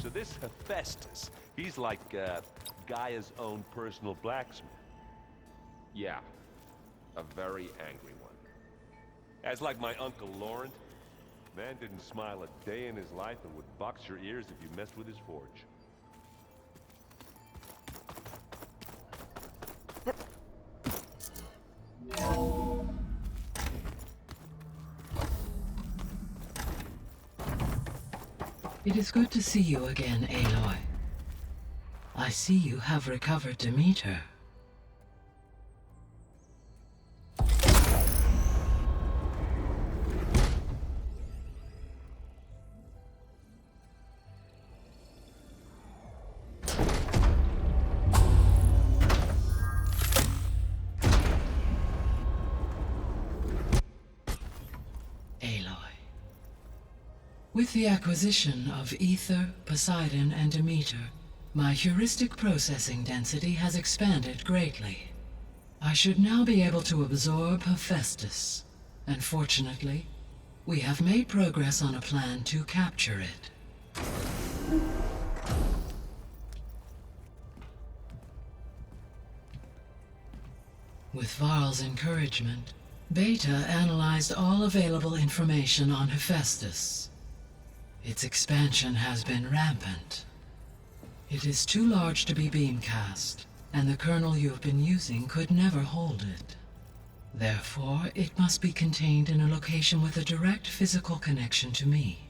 So this Hephaestus, he's like, Gaia's own personal blacksmith. Yeah. A very angry one. As like my Uncle Laurent. Man didn't smile a day in his life and would box your ears if you messed with his forge. It is good to see you again, Aloy. I see you have recovered Demeter. With the acquisition of Ether, Poseidon, and Demeter, my heuristic processing density has expanded greatly. I should now be able to absorb Hephaestus, and fortunately, we have made progress on a plan to capture it. With Varl's encouragement, Beta analyzed all available information on Hephaestus. Its expansion has been rampant. It is too large to be beamcast, and the kernel you have been using could never hold it. Therefore, it must be contained in a location with a direct physical connection to me.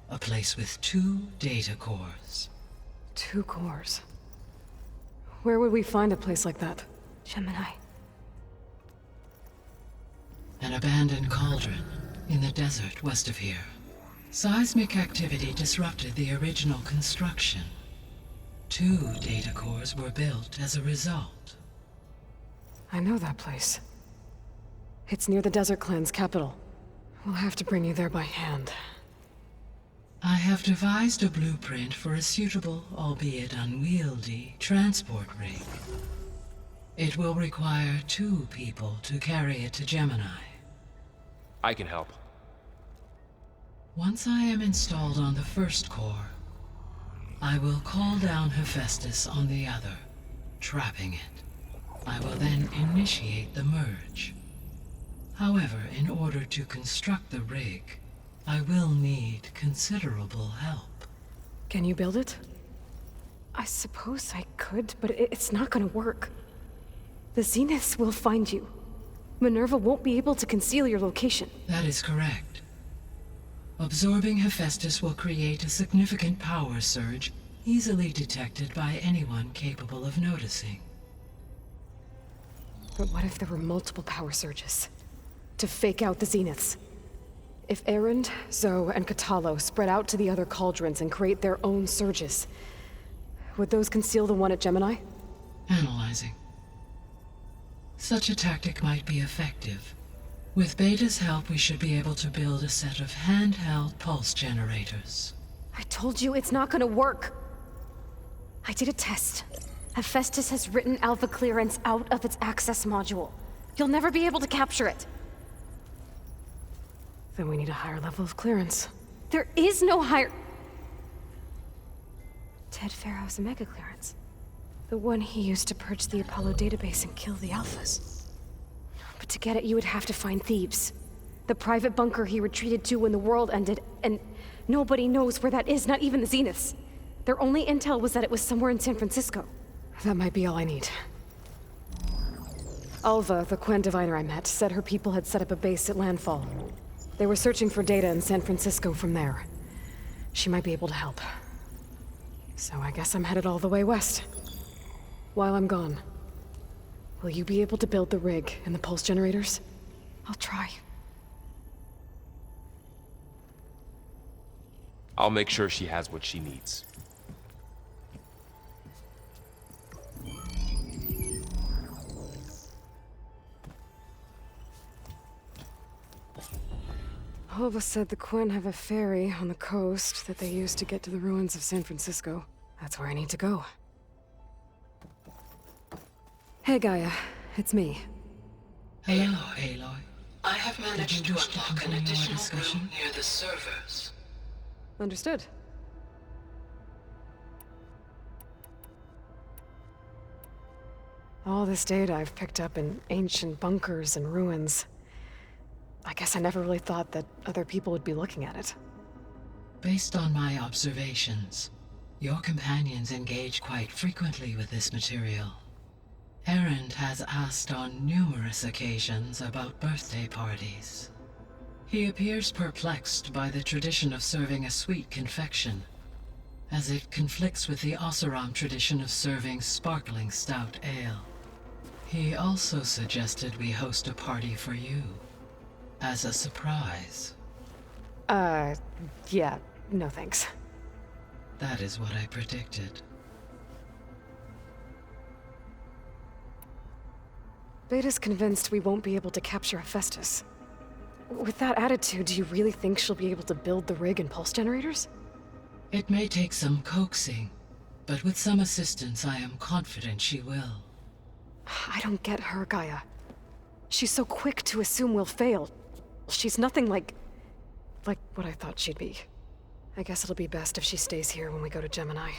A place with 2 data cores. 2 cores? Where would we find a place like that? Gemini. An abandoned cauldron in the desert west of here. Seismic activity disrupted the original construction. 2 data cores were built as a result. I know that place. It's near the Desert Clan's capital. We'll have to bring you there by hand. I have devised a blueprint for a suitable, albeit unwieldy, transport rig. It will require 2 people to carry it to Gemini. I can help. Once I am installed on the first core, I will call down Hephaestus on the other, trapping it. I will then initiate the merge. However, in order to construct the rig, I will need considerable help. Can you build it? I suppose I could, but it's not gonna work. The Zeniths will find you. Minerva won't be able to conceal your location. That is correct. Absorbing Hephaestus will create a significant power surge, easily detected by anyone capable of noticing. But what if there were multiple power surges? To fake out the Zeniths? If Erend, Zoe, and Katalo spread out to the other cauldrons and create their own surges, would those conceal the one at Gemini? Analyzing. Such a tactic might be effective. With Beta's help, we should be able to build a set of handheld pulse generators. I told you it's not gonna work. I did a test. Hephaestus has written Alpha clearance out of its access module. You'll never be able to capture it. Then we need a higher level of clearance. There is no higher... Ted Pharaoh's Omega clearance. The one he used to purge the Apollo database and kill the Alphas. But to get it, you would have to find Thebes. The private bunker he retreated to when the world ended, and nobody knows where that is, not even the Zeniths. Their only intel was that it was somewhere in San Francisco. That might be all I need. Alva, the Quen diviner I met, said her people had set up a base at Landfall. They were searching for data in San Francisco from there. She might be able to help. So I guess I'm headed all the way west. While I'm gone, will you be able to build the rig and the pulse generators? I'll try. I'll make sure she has what she needs. Alva said the Quen have a ferry on the coast that they use to get to the ruins of San Francisco. That's where I need to go. Hey, Gaia. It's me. Hello, Aloy. I have managed to unlock an additional room near the servers. Understood. All this data I've picked up in ancient bunkers and ruins. I guess I never really thought that other people would be looking at it. Based on my observations, your companions engage quite frequently with this material. Erend has asked on numerous occasions about birthday parties. He appears perplexed by the tradition of serving a sweet confection, as it conflicts with the Oseram tradition of serving sparkling stout ale. He also suggested we host a party for you, as a surprise. Yeah, no thanks. That is what I predicted. Beta's convinced we won't be able to capture Hephaestus. With that attitude, do you really think she'll be able to build the rig and pulse generators? It may take some coaxing, but with some assistance I am confident she will. I don't get her, Gaia. She's so quick to assume we'll fail. She's nothing like what I thought she'd be. I guess it'll be best if she stays here when we go to Gemini.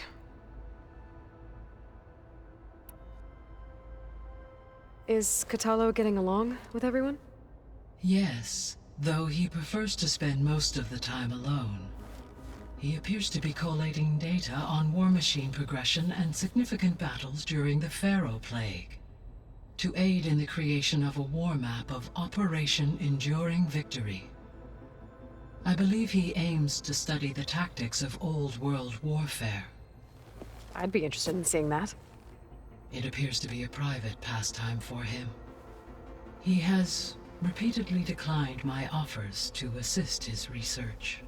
Is Kotallo getting along with everyone? Yes, though he prefers to spend most of the time alone. He appears to be collating data on War Machine progression and significant battles during the Pharaoh Plague, to aid in the creation of a war map of Operation Enduring Victory. I believe he aims to study the tactics of old world warfare. I'd be interested in seeing that. It appears to be a private pastime for him. He has repeatedly declined my offers to assist his research.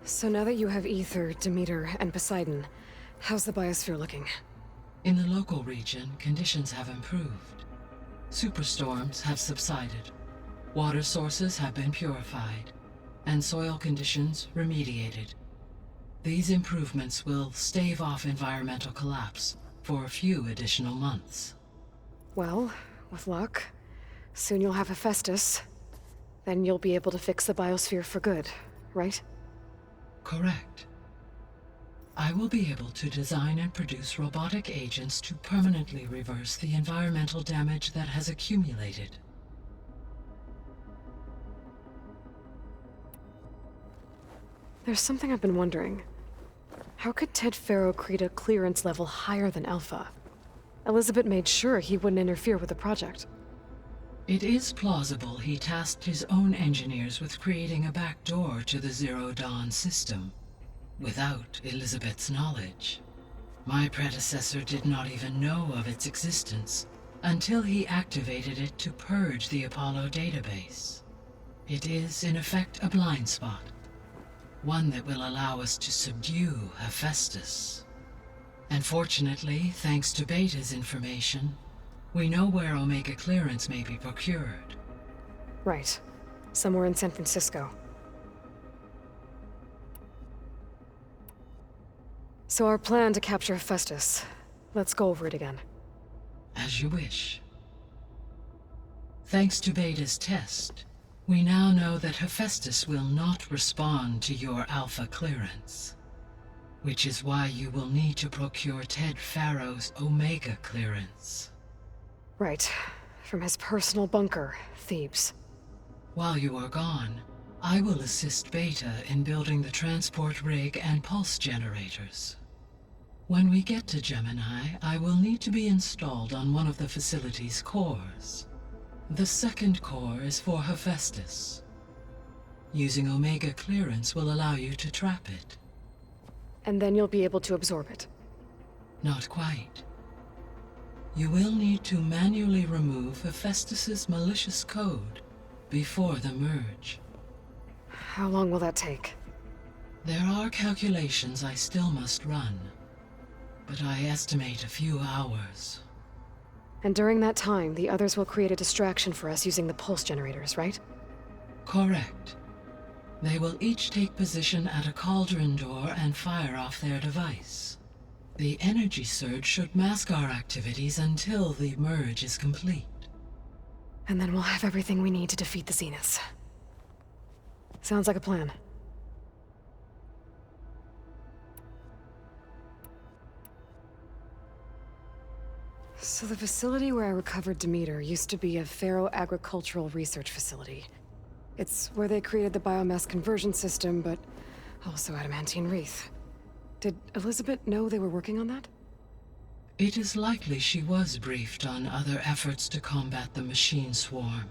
So now that you have Aether, Demeter, and Poseidon, how's the biosphere looking? In the local region, conditions have improved. Superstorms have subsided, water sources have been purified, and soil conditions remediated. These improvements will stave off environmental collapse for a few additional months. Well, with luck, soon you'll have Hephaestus. Then you'll be able to fix the biosphere for good, right? Correct. I will be able to design and produce robotic agents to permanently reverse the environmental damage that has accumulated. There's something I've been wondering. How could Ted Faro create a clearance level higher than Alpha? Elizabeth made sure he wouldn't interfere with the project. It is plausible he tasked his own engineers with creating a back door to the Zero Dawn system, without Elizabeth's knowledge. My predecessor did not even know of its existence until he activated it to purge the Apollo database. It is, in effect, a blind spot, one that will allow us to subdue Hephaestus. And fortunately, thanks to Beta's information, we know where Omega clearance may be procured. Right. Somewhere in San Francisco. So our plan to capture Hephaestus. Let's go over it again. As you wish. Thanks to Beta's test, we now know that Hephaestus will not respond to your Alpha clearance, which is why you will need to procure Ted Faro's Omega clearance. Right. From his personal bunker, Thebes. While you are gone, I will assist Beta in building the transport rig and pulse generators. When we get to Gemini, I will need to be installed on one of the facility's cores. The second core is for Hephaestus. Using Omega clearance will allow you to trap it. And then you'll be able to absorb it. Not quite. You will need to manually remove Hephaestus's malicious code before the merge. How long will that take? There are calculations I still must run, but I estimate a few hours. And during that time, the others will create a distraction for us using the pulse generators, right? Correct. They will each take position at a cauldron door and fire off their device. The energy surge should mask our activities until the merge is complete. And then we'll have everything we need to defeat the Zeniths. Sounds like a plan. So the facility where I recovered Demeter used to be a Pharaoh agricultural research facility. It's where they created the biomass conversion system, but also adamantine wreath. Did Elizabeth know they were working on that? It is likely she was briefed on other efforts to combat the machine swarm,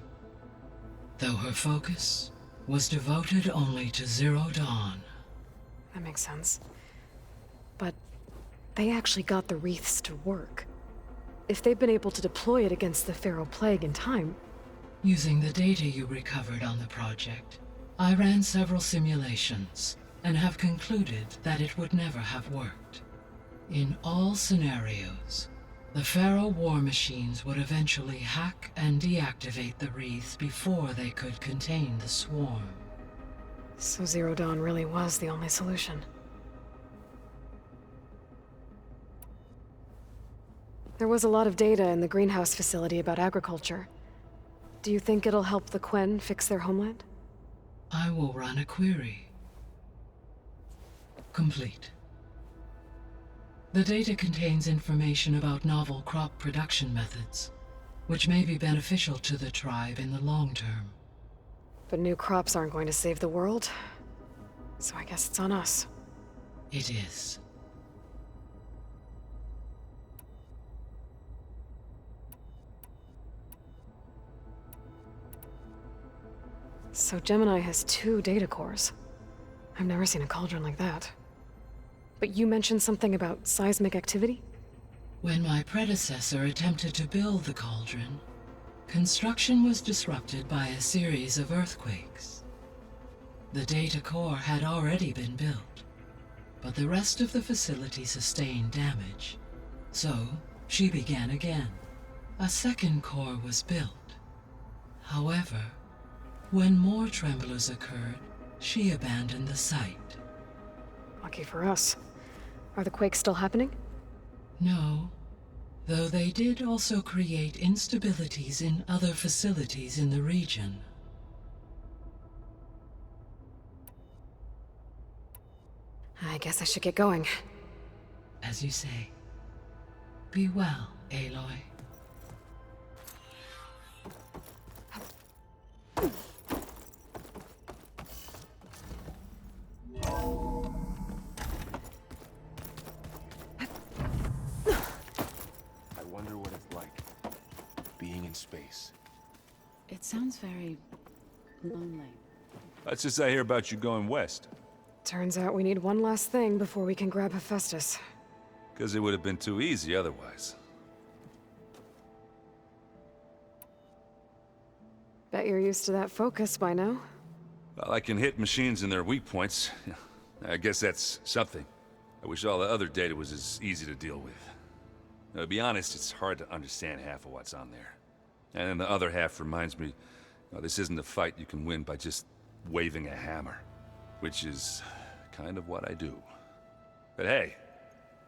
though her focus was devoted only to Zero Dawn. That makes sense. But they actually got the wreaths to work. If they've been able to deploy it against the Pharaoh Plague in time... Using the data you recovered on the project, I ran several simulations and have concluded that it would never have worked. In all scenarios, the Pharaoh war machines would eventually hack and deactivate the wreaths before they could contain the swarm. So Zero Dawn really was the only solution. There was a lot of data in the greenhouse facility about agriculture. Do you think it'll help the Quen fix their homeland? I will run a query. Complete. The data contains information about novel crop production methods, which may be beneficial to the tribe in the long term. But new crops aren't going to save the world, so I guess it's on us. It is. So Gemini has 2 data cores. I've never seen a cauldron like that. But you mentioned something about seismic activity? When my predecessor attempted to build the cauldron, construction was disrupted by a series of earthquakes. The data core had already been built, but the rest of the facility sustained damage. So, she began again. A second core was built. However, when more tremblers occurred, she abandoned the site. Lucky for us. Are the quakes still happening? No, though they did also create instabilities in other facilities in the region. I guess I should get going. As you say. Be well, Aloy. I wonder what it's like, being in space. It sounds very lonely. That's just I hear about you going west. Turns out we need one last thing before we can grab Hephaestus. Because it would have been too easy otherwise. Bet you're used to that focus by now. Well, I can hit machines in their weak points. I guess that's something. I wish all the other data was as easy to deal with. Now, to be honest, it's hard to understand half of what's on there. And then the other half reminds me, this isn't a fight you can win by just waving a hammer. Which is kind of what I do. But hey,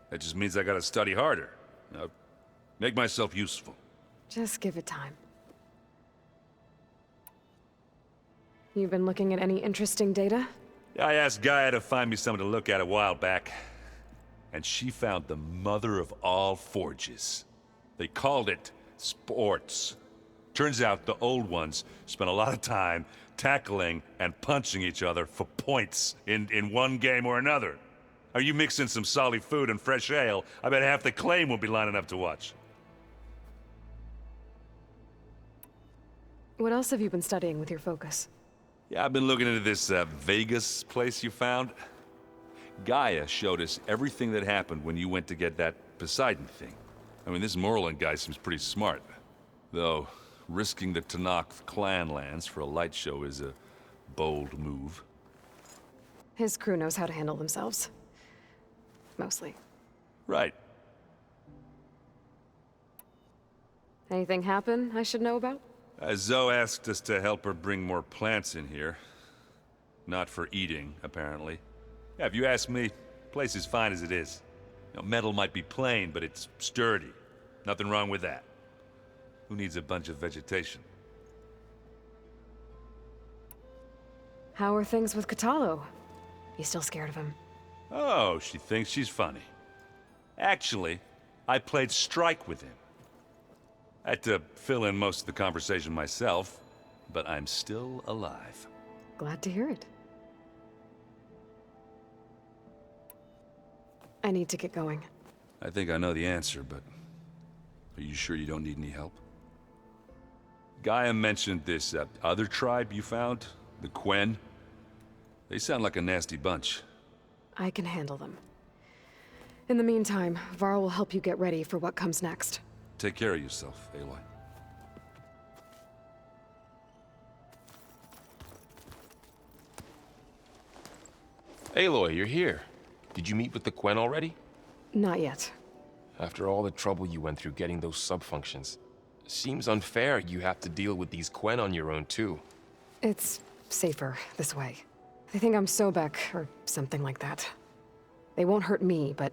that just means I gotta study harder. Make myself useful. Just give it time. You've been looking at any interesting data? I asked Gaia to find me something to look at a while back. And she found the mother of all forges. They called it sports. Turns out the old ones spent a lot of time tackling and punching each other for points in one game or another. Are you mixing some solid food and fresh ale? I bet half the claim will be lining up to watch. What else have you been studying with your focus? Yeah, I've been looking into this Vegas place you found. Gaia showed us everything that happened when you went to get that Poseidon thing. I mean, this Morlun guy seems pretty smart. Though, risking the Tenakth clan lands for a light show is a bold move. His crew knows how to handle themselves. Mostly. Right. Anything happen I should know about? Zoe asked us to help her bring more plants in here. Not for eating, apparently. Yeah, if you ask me, the place is fine as it is. Metal might be plain, but it's sturdy. Nothing wrong with that. Who needs a bunch of vegetation? How are things with Kotallo? You still scared of him? Oh, she thinks she's funny. Actually, I played strike with him. I had to fill in most of the conversation myself, but I'm still alive. Glad to hear it. I need to get going. I think I know the answer, but are you sure you don't need any help? Gaia mentioned this other tribe you found, the Quen. They sound like a nasty bunch. I can handle them. In the meantime, Varl will help you get ready for what comes next. Take care of yourself, Aloy. Aloy, you're here. Did you meet with the Quen already? Not yet. After all the trouble you went through getting those sub-functions, seems unfair you have to deal with these Quen on your own too. It's safer this way. They think I'm Sobek, or something like that. They won't hurt me, but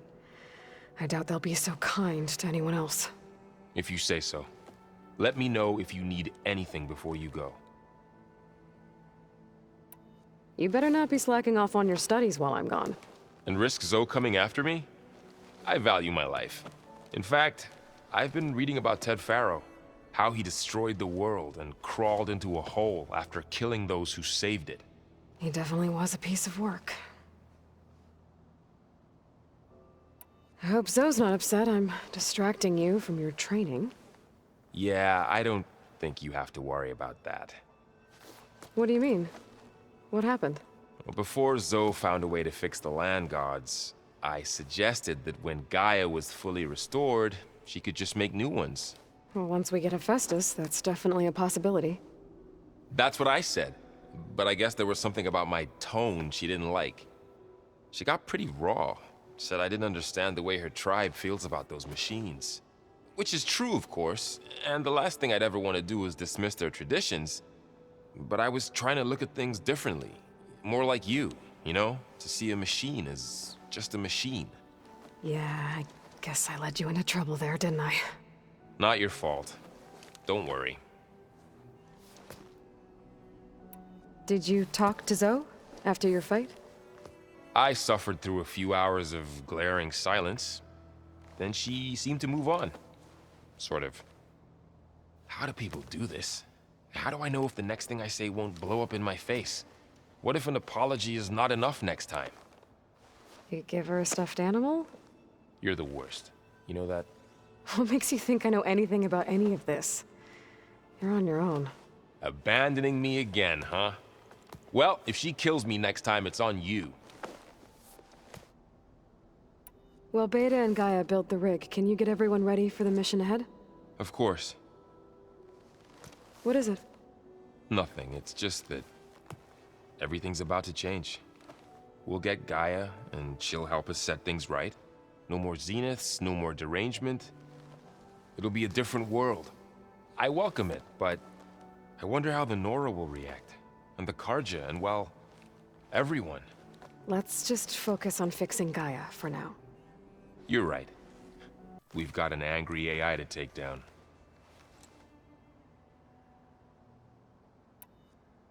I doubt they'll be so kind to anyone else. If you say so. Let me know if you need anything before you go. You better not be slacking off on your studies while I'm gone. And risk Zoe coming after me? I value my life. In fact, I've been reading about Ted Faro. How he destroyed the world and crawled into a hole after killing those who saved it. He definitely was a piece of work. I hope Zoe's not upset I'm distracting you from your training. Yeah, I don't think you have to worry about that. What do you mean? What happened? Well, before Zoe found a way to fix the land gods, I suggested that when Gaia was fully restored, she could just make new ones. Well, once we get Hephaestus, that's definitely a possibility. That's what I said. But I guess there was something about my tone she didn't like. She got pretty raw. Said I didn't understand the way her tribe feels about those machines. Which is true, of course, and the last thing I'd ever want to do is dismiss their traditions. But I was trying to look at things differently. More like you know? To see a machine as just a machine. Yeah, I guess I led you into trouble there, didn't I? Not your fault. Don't worry. Did you talk to Zoe after your fight? I suffered through a few hours of glaring silence. Then she seemed to move on. Sort of. How do people do this? How do I know if the next thing I say won't blow up in my face? What if an apology is not enough next time? You give her a stuffed animal? You're the worst. You know that? What makes you think I know anything about any of this? You're on your own. Abandoning me again, huh? Well, if she kills me next time, it's on you. Well, Beta and Gaia built the rig. Can you get everyone ready for the mission ahead? Of course. What is it? Nothing. It's just that everything's about to change. We'll get Gaia, and she'll help us set things right. No more zeniths, no more derangement. It'll be a different world. I welcome it, but I wonder how the Nora will react. And the Karja, and well, everyone. Let's just focus on fixing Gaia for now. You're right. We've got an angry AI to take down.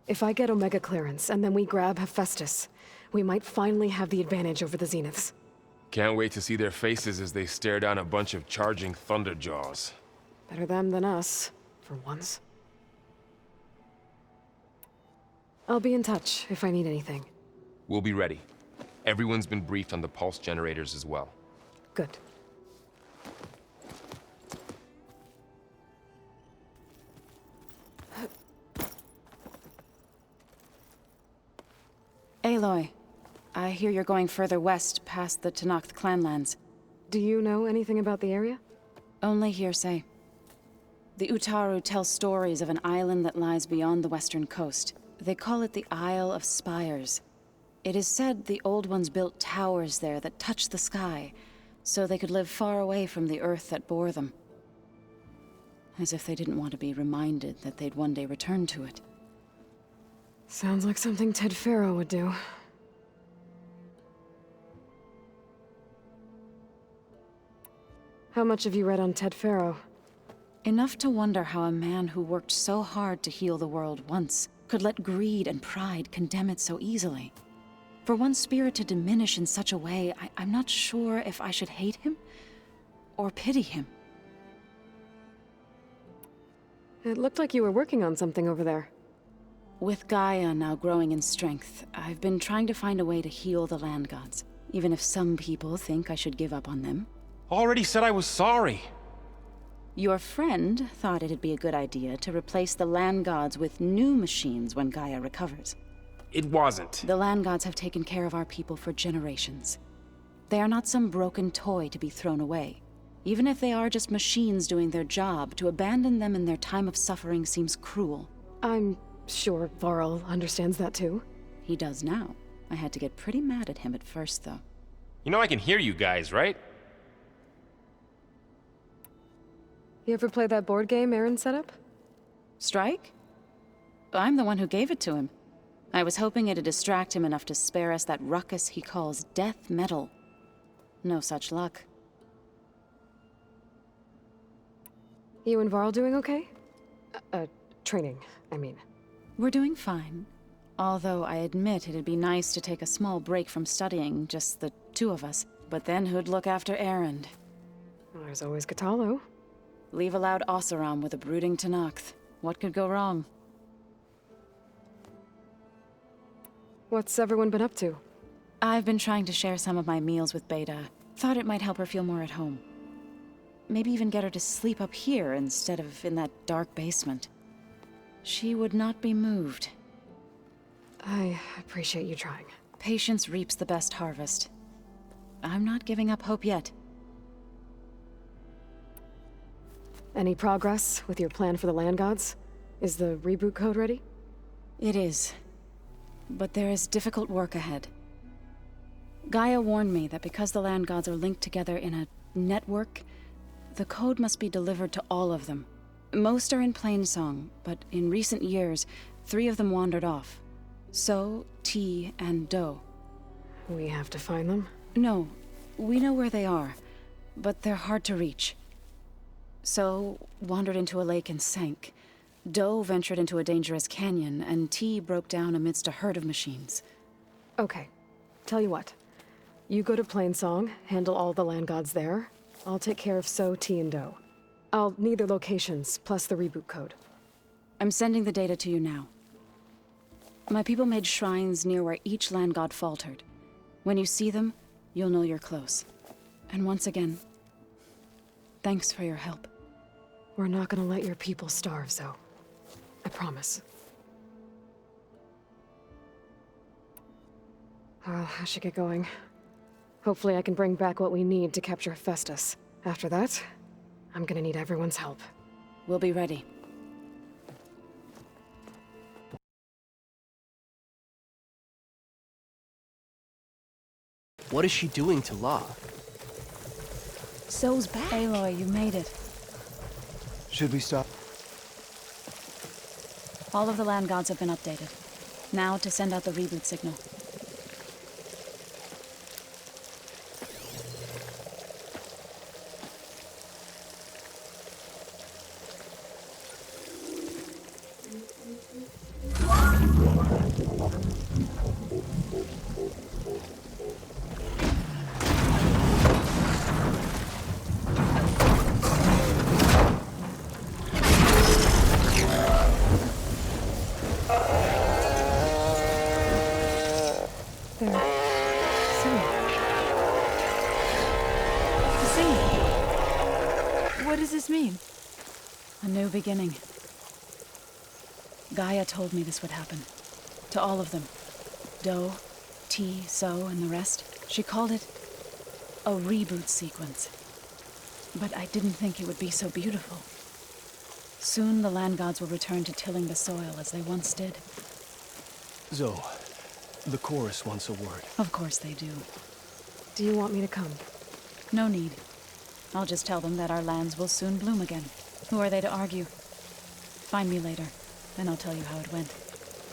If I get Omega clearance, and then we grab Hephaestus, we might finally have the advantage over the Zeniths. Can't wait to see their faces as they stare down a bunch of charging Thunderjaws. Better them than us, for once. I'll be in touch if I need anything. We'll be ready. Everyone's been briefed on the pulse generators as well. Good. Aloy, I hear you're going further west past the Tenakth clanlands. Do you know anything about the area? Only hearsay. The Utaru tell stories of an island that lies beyond the western coast. They call it the Isle of Spires. It is said the Old Ones built towers there that touch the sky, so they could live far away from the earth that bore them. As if they didn't want to be reminded that they'd one day return to it. Sounds like something Ted Faro would do. How much have you read on Ted Faro? Enough to wonder how a man who worked so hard to heal the world once could let greed and pride condemn it so easily. For one spirit to diminish in such a way, I'm not sure if I should hate him or pity him. It looked like you were working on something over there. With Gaia now growing in strength, I've been trying to find a way to heal the land gods, even if some people think I should give up on them. Already said I was sorry. Your friend thought it'd be a good idea to replace the land gods with new machines when Gaia recovers. It wasn't. The land gods have taken care of our people for generations. They are not some broken toy to be thrown away. Even if they are just machines doing their job, to abandon them in their time of suffering seems cruel. I'm sure Varl understands that too. He does now. I had to get pretty mad at him at first, though. You know I can hear you guys, right? You ever play that board game Aaron set up? Strike? I'm the one who gave it to him. I was hoping it'd distract him enough to spare us that ruckus he calls death metal. No such luck. You and Varl doing okay? Training, I mean. We're doing fine. Although I admit it'd be nice to take a small break from studying, just the two of us. But then who'd look after Erend? Well, there's always Katalo. Leave a loud Oseram with a brooding Tenakth. What could go wrong? What's everyone been up to? I've been trying to share some of my meals with Beta. Thought it might help her feel more at home. Maybe even get her to sleep up here instead of in that dark basement. She would not be moved. I appreciate you trying. Patience reaps the best harvest. I'm not giving up hope yet. Any progress with your plan for the land gods? Is the reboot code ready? It is. But there is difficult work ahead. Gaia warned me that because the land gods are linked together in a network, the code must be delivered to all of them. Most are in Plainsong, but in recent years, 3 of them wandered off. So, T, and Do. We have to find them? No, we know where they are, but they're hard to reach. So, wandered into a lake and sank. Do ventured into a dangerous canyon, and T broke down amidst a herd of machines. Okay. Tell you what. You go to Plainsong, handle all the land gods there. I'll take care of So, T, and Do. I'll need their locations, plus the reboot code. I'm sending the data to you now. My people made shrines near where each land god faltered. When you see them, you'll know you're close. And once again, thanks for your help. We're not gonna let your people starve, Zo. I promise. Well, I should get going. Hopefully I can bring back what we need to capture Hephaestus. After that, I'm gonna need everyone's help. We'll be ready. What is she doing to La? Zo's back. Aloy, you made it. Should we stop? All of the land gods have been updated. Now to send out the reboot signal. What does this mean? A new beginning. Gaia told me this would happen. To all of them. Do, T, So, and the rest. She called it a reboot sequence. But I didn't think it would be so beautiful. Soon the land gods will return to tilling the soil as they once did. Zo, the chorus wants a word. Of course they do. Do you want me to come? No need. I'll just tell them that our lands will soon bloom again. Who are they to argue? Find me later, then I'll tell you how it went.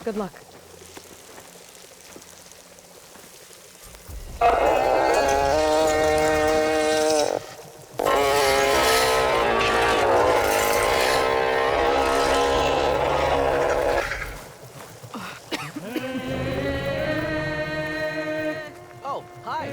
Good luck. Oh, hi!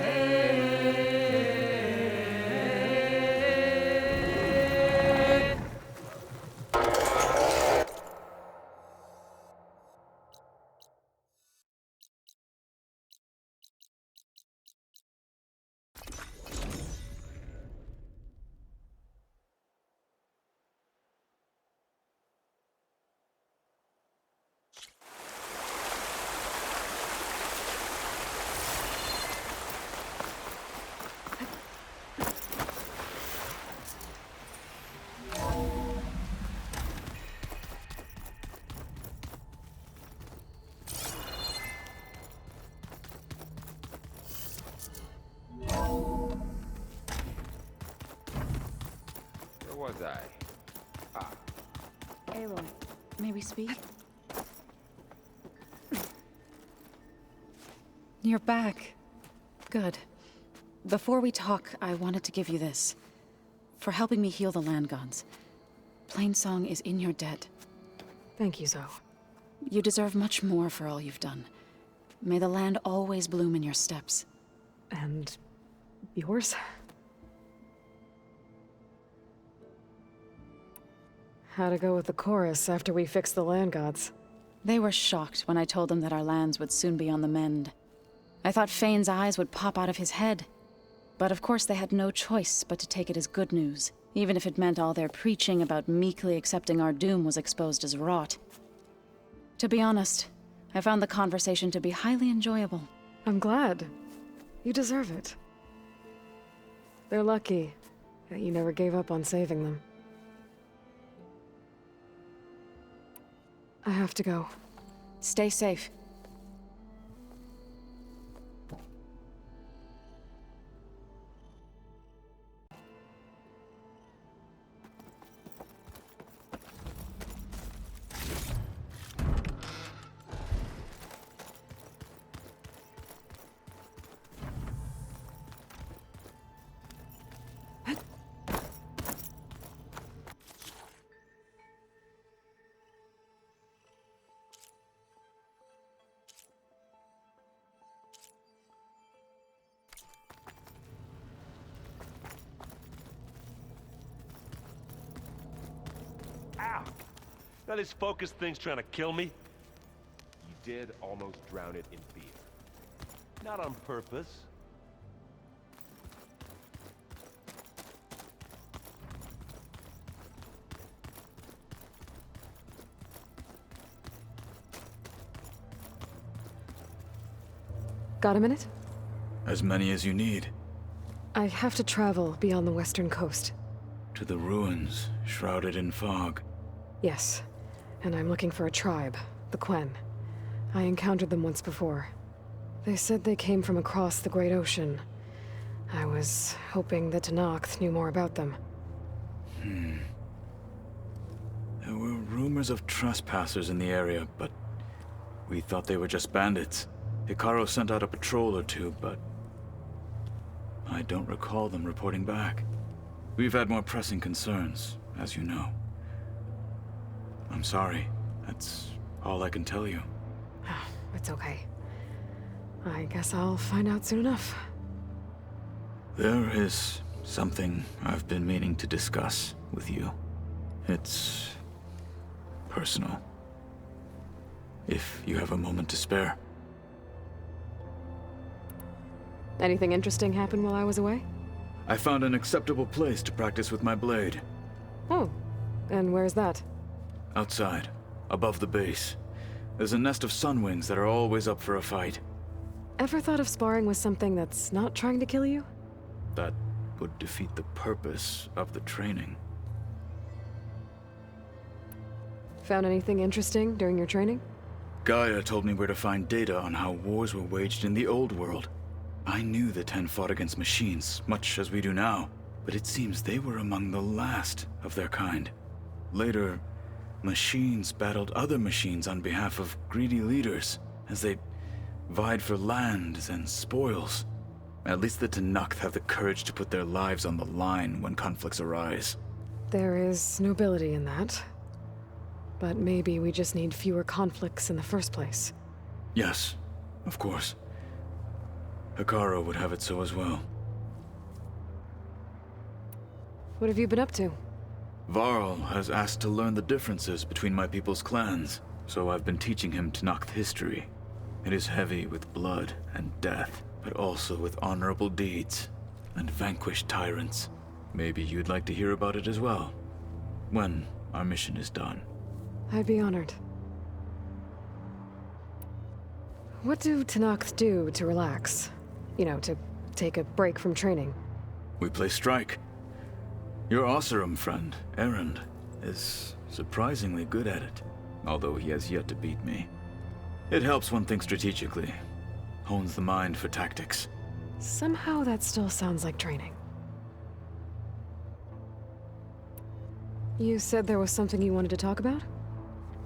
was I? Aloy, may we speak? You're back. Good. Before we talk, I wanted to give you this. For helping me heal the land gods. Plainsong is in your debt. Thank you, Zoe. You deserve much more for all you've done. May the land always bloom in your steps. And yours? How'd it go with the chorus after we fixed the land gods? They were shocked when I told them that our lands would soon be on the mend. I thought Fane's eyes would pop out of his head. But of course they had no choice but to take it as good news, even if it meant all their preaching about meekly accepting our doom was exposed as rot. To be honest, I found the conversation to be highly enjoyable. I'm glad. You deserve it. They're lucky that you never gave up on saving them. I have to go. Stay safe. Ow! Now this focus thing's trying to kill me? You did almost drown it in beer. Not on purpose. Got a minute? As many as you need. I have to travel beyond the western coast. To the ruins, shrouded in fog. Yes, and I'm looking for a tribe, the Quen. I encountered them once before. They said they came from across the Great Ocean. I was hoping that Tenakth knew more about them. There were rumors of trespassers in the area, but we thought they were just bandits. Hekarro sent out a patrol or two, but I don't recall them reporting back. We've had more pressing concerns, as you know. I'm sorry. That's all I can tell you. It's okay. I guess I'll find out soon enough. There is something I've been meaning to discuss with you. It's personal. If you have a moment to spare. Anything interesting happen while I was away? I found an acceptable place to practice with my blade. Oh, and where's that? Outside, above the base. There's a nest of sunwings that are always up for a fight. Ever thought of sparring with something that's not trying to kill you? That would defeat the purpose of the training. Found anything interesting during your training? Gaia told me where to find data on how wars were waged in the old world. I knew the Ten fought against machines, much as we do now, but it seems they were among the last of their kind. Later, machines battled other machines on behalf of greedy leaders, as they vied for lands and spoils. At least the Tenakth have the courage to put their lives on the line when conflicts arise. There is nobility in that. But maybe we just need fewer conflicts in the first place. Yes, of course. Hekarro would have it so as well. What have you been up to? Varl has asked to learn the differences between my people's clans, so I've been teaching him Tenakth history. It is heavy with blood and death, but also with honorable deeds and vanquished tyrants. Maybe you'd like to hear about it as well, when our mission is done. I'd be honored. What do Tenakth do to relax? You know, to take a break from training. We play strike. Your Oseram friend, Erend, is surprisingly good at it, although he has yet to beat me. It helps one think strategically, hones the mind for tactics. Somehow that still sounds like training. You said there was something you wanted to talk about?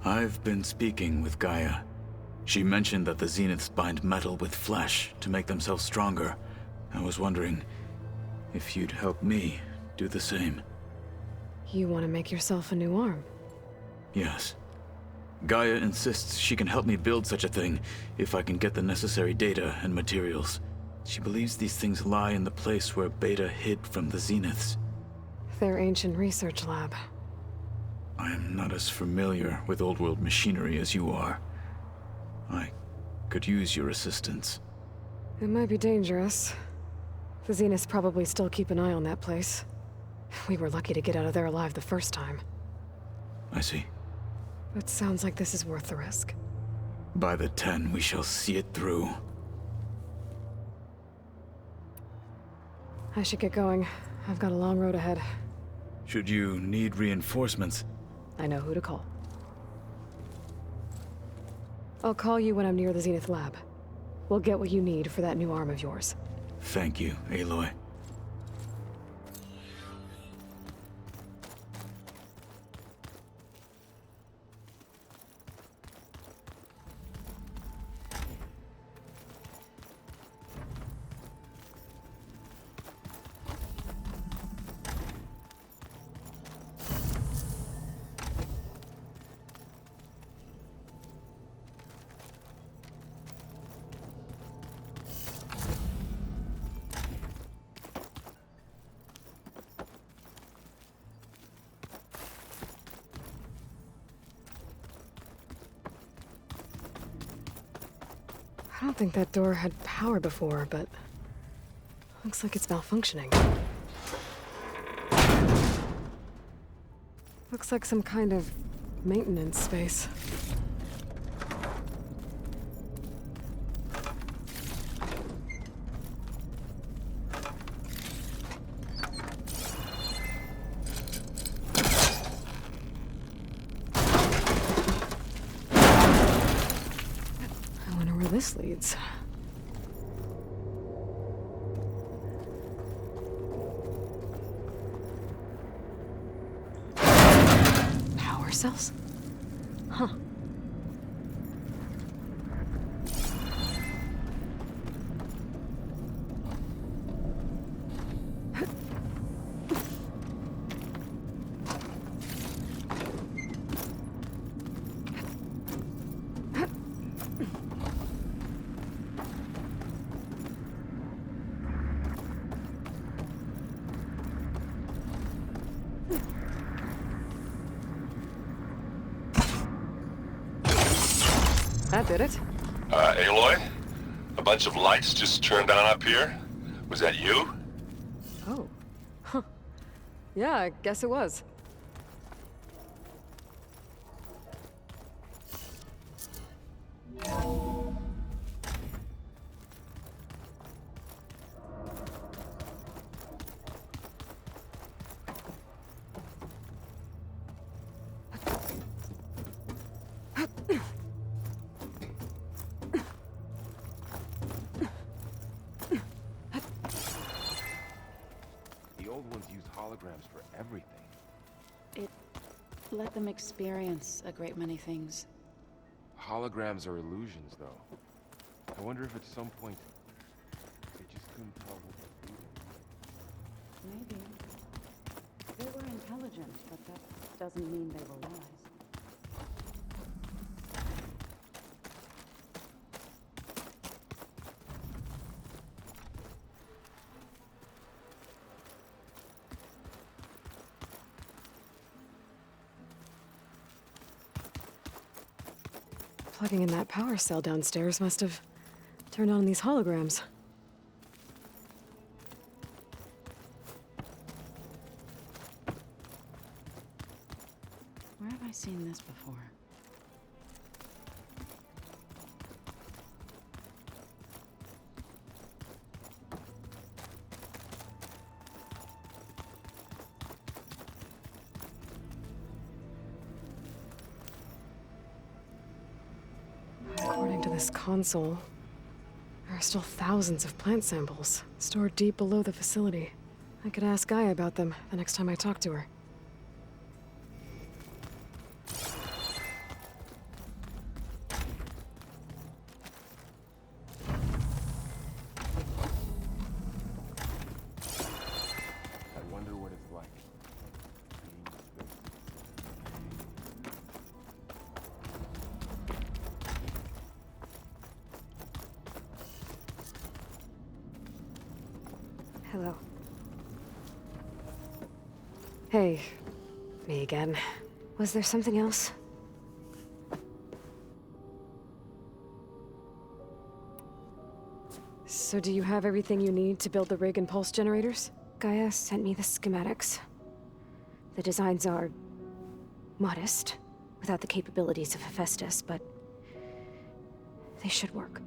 I've been speaking with Gaia. She mentioned that the Zeniths bind metal with flesh to make themselves stronger. I was wondering if you'd help me do the same. You want to make yourself a new arm? Yes. Gaia insists she can help me build such a thing if I can get the necessary data and materials. She believes these things lie in the place where Beta hid from the Zeniths. Their ancient research lab. I am not as familiar with old world machinery as you are. I could use your assistance. It might be dangerous. The Zeniths probably still keep an eye on that place. We were lucky to get out of there alive the first time. I see. But sounds like this is worth the risk. By the 10, we shall see it through. I should get going. I've got a long road ahead. Should you need reinforcements, I know who to call. I'll call you when I'm near the Zenith lab. We'll get what you need for that new arm of yours. thank you, Aloy. I don't think that door had power before, but looks like it's malfunctioning. Looks like some kind of maintenance space. This leads. Power cells? Huh. That did it. Aloy? A bunch of lights just turned on up here? Was that you? Oh. Huh. Yeah, I guess it was. Holograms for everything. It let them experience a great many things. Holograms are illusions, though. I wonder if at some point they just couldn't tell what to do. Maybe. They were intelligent, but that doesn't mean they were wise. Plugging in that power cell downstairs must have turned on these holograms. Where have I seen this before? According to this console, there are still thousands of plant samples stored deep below the facility. I could ask Gaia about them the next time I talk to her. Hello. Hey, me again. Was there something else? So do you have everything you need to build the rig and pulse generators? Gaia sent me the schematics. The designs are modest, without the capabilities of Hephaestus, but they should work.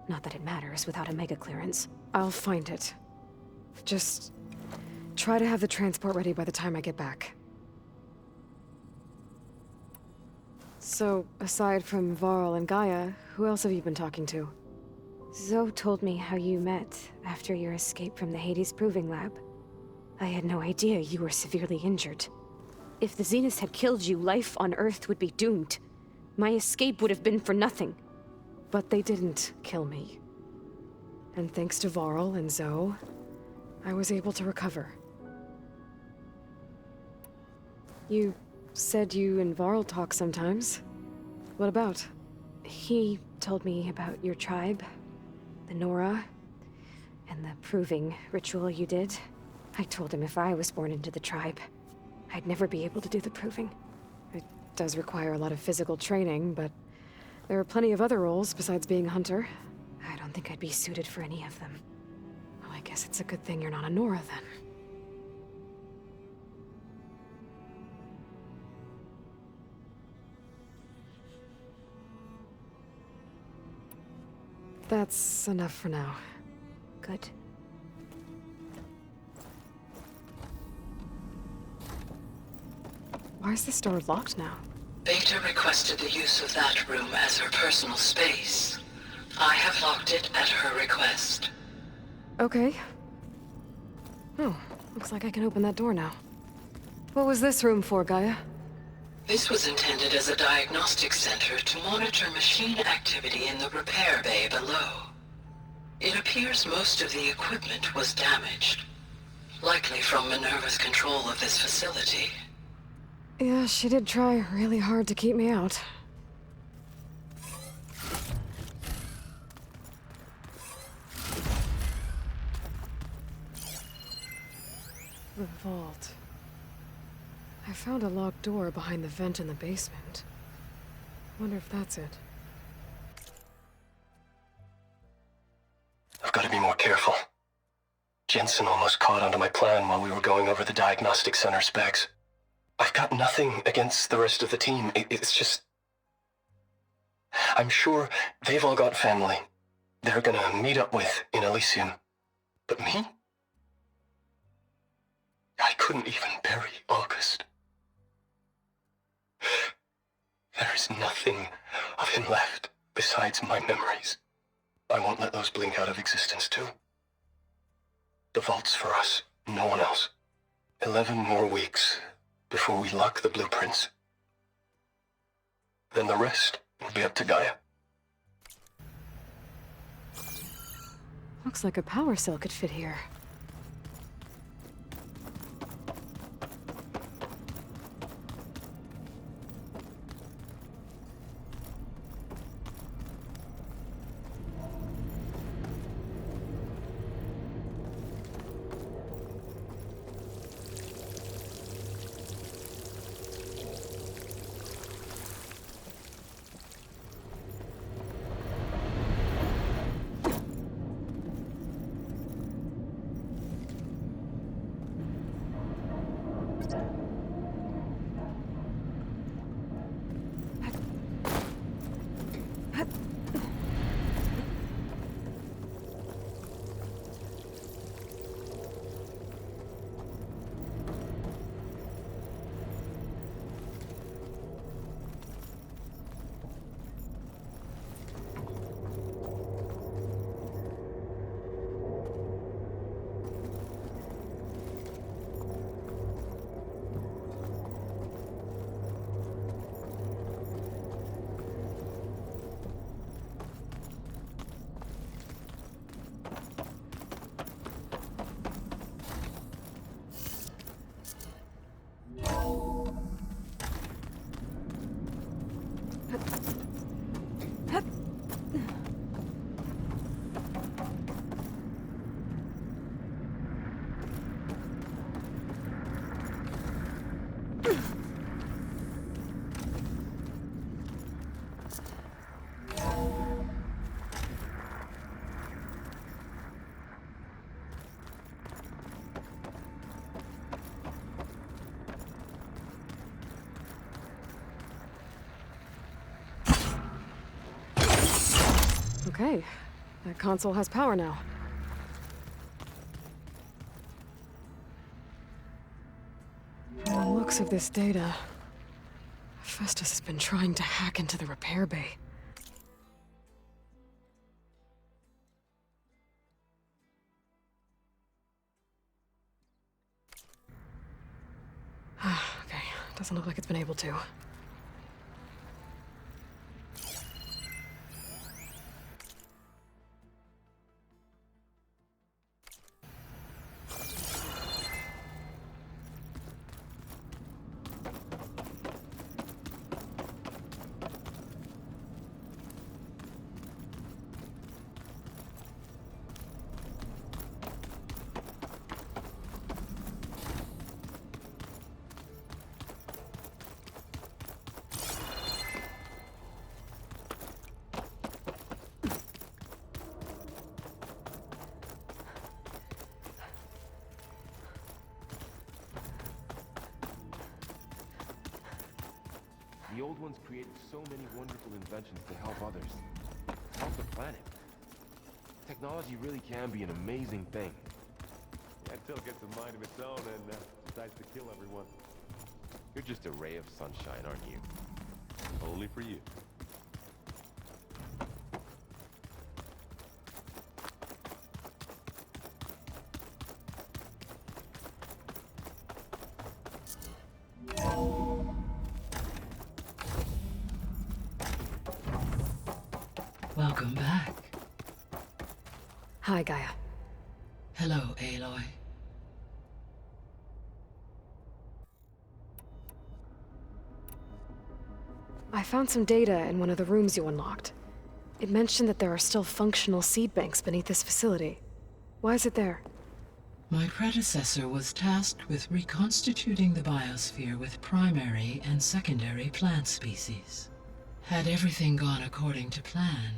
Not that it matters without a mega clearance. I'll find it. Just try to have the transport ready by the time I get back. So, aside from Varl and Gaia, who else have you been talking to? Zoe told me how you met after your escape from the Hades Proving Lab. I had no idea you were severely injured. If the Zeniths had killed you, life on Earth would be doomed. My escape would have been for nothing. But they didn't kill me. And thanks to Varl and Zoe, I was able to recover. You said you and Varl talk sometimes. What about? He told me about your tribe, the Nora, and the proving ritual you did. I told him if I was born into the tribe, I'd never be able to do the proving. It does require a lot of physical training, but there are plenty of other roles besides being a hunter. I don't think I'd be suited for any of them. Well, I guess it's a good thing you're not a Nora, then. That's enough for now. Good. Why is this door locked now? Beta requested the use of that room as her personal space. I have locked it at her request. Okay. Oh, looks like I can open that door now. What was this room for, Gaia? This was intended as a diagnostic center to monitor machine activity in the repair bay below. It appears most of the equipment was damaged, likely from Minerva's control of this facility. Yeah, she did try really hard to keep me out. The vault. I found a locked door behind the vent in the basement. Wonder if that's it. I've got to be more careful. Jensen almost caught onto my plan while we were going over the diagnostic center specs. I've got nothing against the rest of the team. It's just... I'm sure they've all got family they're gonna meet up with in Elysium. But me? I couldn't even bury August. There's nothing of him left besides my memories. I won't let those blink out of existence too. The vault's for us, no one else. 11 more weeks before we lock the blueprints. Then the rest will be up to Gaia. Looks like a power cell could fit here. Okay, that console has power now. From the looks of this data, Festus has been trying to hack into the repair bay. Okay, doesn't look like it's been able to. The old ones created so many wonderful inventions to help others. Help the planet. Technology really can be an amazing thing. Until it gets a mind of its own and decides to kill everyone. You're just a ray of sunshine, aren't you? Only for you. Welcome back. Hi, Gaia. Hello, Aloy. I found some data in one of the rooms you unlocked. It mentioned that there are still functional seed banks beneath this facility. Why is it there? My predecessor was tasked with reconstituting the biosphere with primary and secondary plant species. Had everything gone according to plan,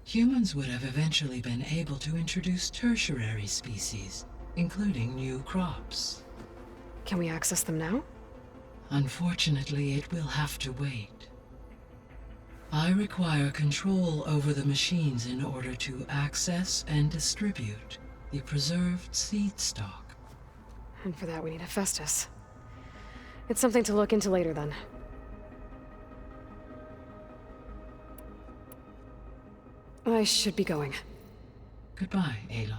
humans would have eventually been able to introduce tertiary species, including new crops. Can we access them now? Unfortunately, it will have to wait. I require control over the machines in order to access and distribute the preserved seed stock. And for that we need Hephaestus. It's something to look into later then. I should be going. Goodbye, Aloy.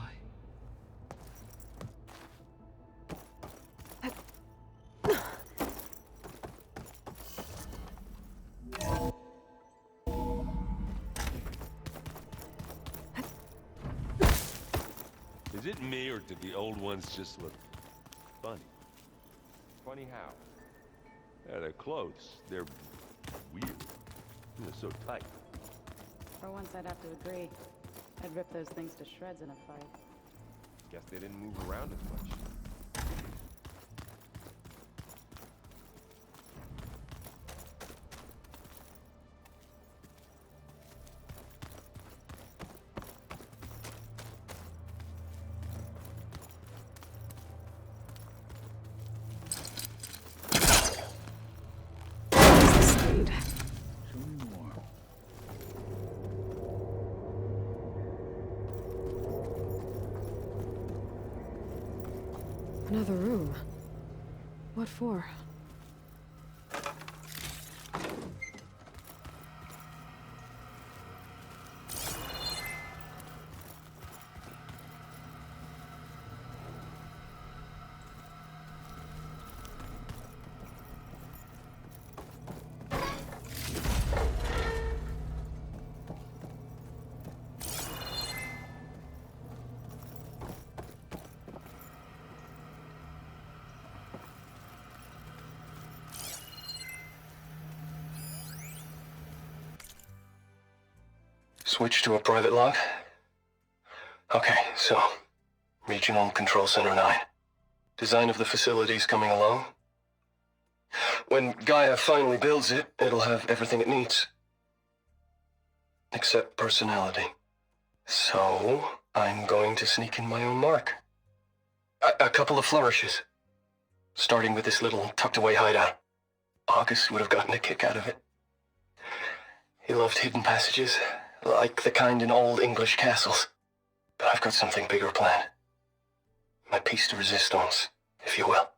Is it me, or did the old ones just look funny? Funny how? Yeah, their clothes, they're weird. They're so tight. For once, I'd have to agree. I'd rip those things to shreds in a fight. Guess they didn't move around as much. Another room. What for? Switch to a private log? Okay, so... Regional Control Center 9. Design of the facility's coming along. When Gaia finally builds it, it'll have everything it needs. Except personality. So, I'm going to sneak in my own mark. A couple of flourishes. Starting with this little tucked-away hideout. August would have gotten a kick out of it. He loved hidden passages, like the kind in old English castles. But I've got something bigger planned. My piece de resistance, if you will.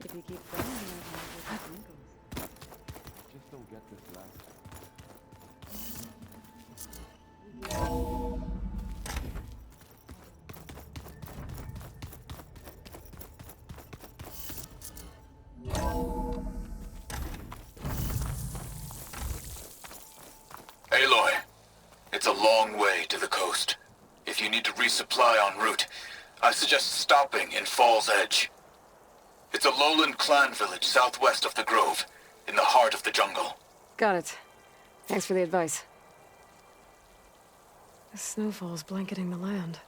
If you keep going, you might have wrinkles. Just don't get this last. Aloy, it's a long way to the coast. If you need to resupply en route, I suggest stopping in Fall's Edge. It's a lowland clan village southwest of the Grove, in the heart of the jungle. Got it. Thanks for the advice. The snowfall's blanketing the land.